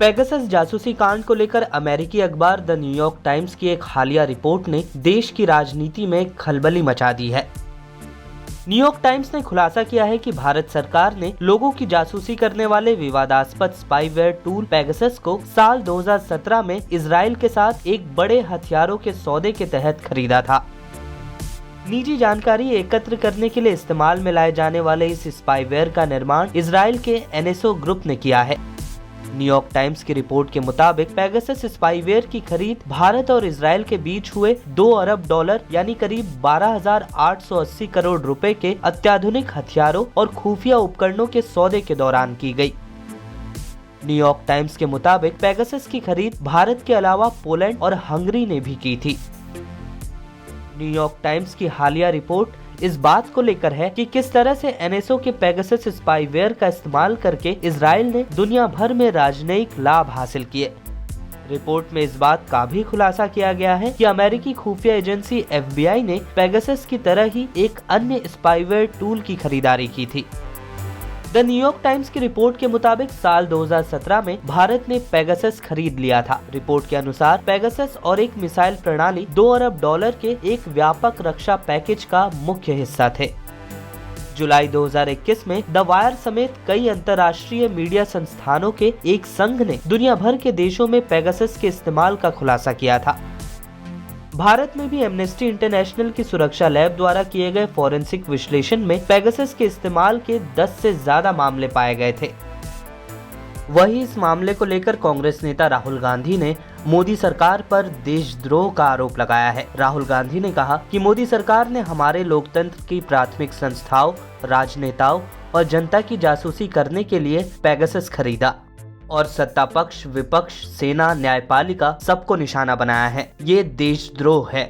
Pegasus जासूसी कांड को लेकर अमेरिकी अखबार द न्यूयॉर्क टाइम्स की एक हालिया रिपोर्ट ने देश की राजनीति में खलबली मचा दी है। न्यूयॉर्क टाइम्स ने खुलासा किया है कि भारत सरकार ने लोगों की जासूसी करने वाले विवादास्पद स्पाईवेयर टूल पेगासस को साल 2017 में इजराइल के साथ एक बड़े हथियारों के सौदे के तहत खरीदा था। निजी जानकारी एकत्र करने के लिए इस्तेमाल में लाए जाने वाले इस स्पाईवेयर का निर्माण इजराइल के NSO ग्रुप ने किया है। न्यूयॉर्क टाइम्स की रिपोर्ट के मुताबिक पेगासस स्पाईवेयर की खरीद भारत और इजराइल के बीच हुए $2 अरब यानी करीब 12,880 करोड़ रुपए के अत्याधुनिक हथियारों और खुफिया उपकरणों के सौदे के दौरान की गई। न्यूयॉर्क टाइम्स के मुताबिक पेगासस की खरीद भारत के अलावा पोलैंड और हंगरी ने भी की थी। न्यूयॉर्क टाइम्स की हालिया रिपोर्ट इस बात को लेकर है कि किस तरह से NSO के पेगासस स्पाईवेयर का इस्तेमाल करके इजराइल ने दुनिया भर में राजनयिक लाभ हासिल किए। रिपोर्ट में इस बात का भी खुलासा किया गया है कि अमेरिकी खुफिया एजेंसी FBI ने पेगासस की तरह ही एक अन्य स्पाईवेयर टूल की खरीदारी की थी। द न्यूयॉर्क टाइम्स की रिपोर्ट के मुताबिक साल 2017 में भारत ने पेगासस खरीद लिया था। रिपोर्ट के अनुसार पेगासस और एक मिसाइल प्रणाली $2 अरब के एक व्यापक रक्षा पैकेज का मुख्य हिस्सा थे। जुलाई 2021 में द वायर समेत कई अंतर्राष्ट्रीय मीडिया संस्थानों के एक संघ ने दुनिया भर के देशों में पेगासस के इस्तेमाल का खुलासा किया था। भारत में भी एमनेस्टी इंटरनेशनल की सुरक्षा लैब द्वारा किए गए फॉरेंसिक विश्लेषण में पेगासस के इस्तेमाल के 10 से ज्यादा मामले पाए गए थे। वहीं इस मामले को लेकर कांग्रेस नेता राहुल गांधी ने मोदी सरकार पर देशद्रोह का आरोप लगाया है। राहुल गांधी ने कहा कि मोदी सरकार ने हमारे लोकतंत्र की प्राथमिक संस्थाओं, राजनेताओं और जनता की जासूसी करने के लिए पेगासस खरीदा और सत्ता पक्ष, विपक्ष, सेना, न्यायपालिका सबको निशाना बनाया है। ये देशद्रोह है।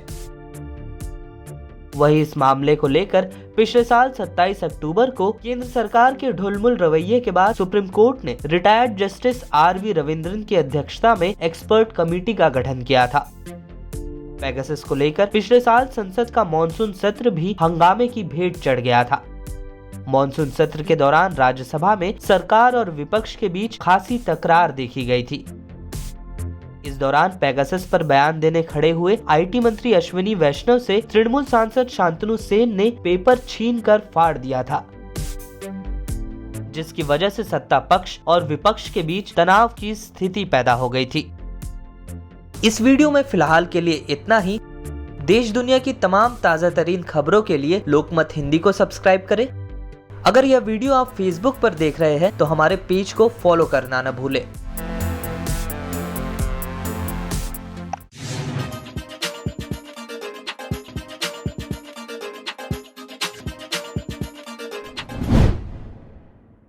वहीं इस मामले को लेकर पिछले साल 27 अक्टूबर को केंद्र सरकार के ढुलमुल रवैये के बाद सुप्रीम कोर्ट ने रिटायर्ड जस्टिस RV रविंद्रन की अध्यक्षता में एक्सपर्ट कमेटी का गठन किया था। पेगासस को लेकर पिछले साल संसद का मॉनसून सत्र भी हंगामे की भेंट चढ़ गया था। मॉनसून सत्र के दौरान राज्यसभा में सरकार और विपक्ष के बीच खासी तकरार देखी गई थी। इस दौरान पेगासस पर बयान देने खड़े हुए IT मंत्री अश्विनी वैष्णव से तृणमूल सांसद शांतनु सेन ने पेपर छीनकर फाड़ दिया था, जिसकी वजह से सत्ता पक्ष और विपक्ष के बीच तनाव की स्थिति पैदा हो गई थी। इस वीडियो में फिलहाल के लिए इतना ही। देश दुनिया की तमाम ताजा तरीन खबरों के लिए लोकमत हिंदी को सब्सक्राइब करें। अगर यह वीडियो आप Facebook पर देख रहे हैं तो हमारे पेज को फॉलो करना न भूलें।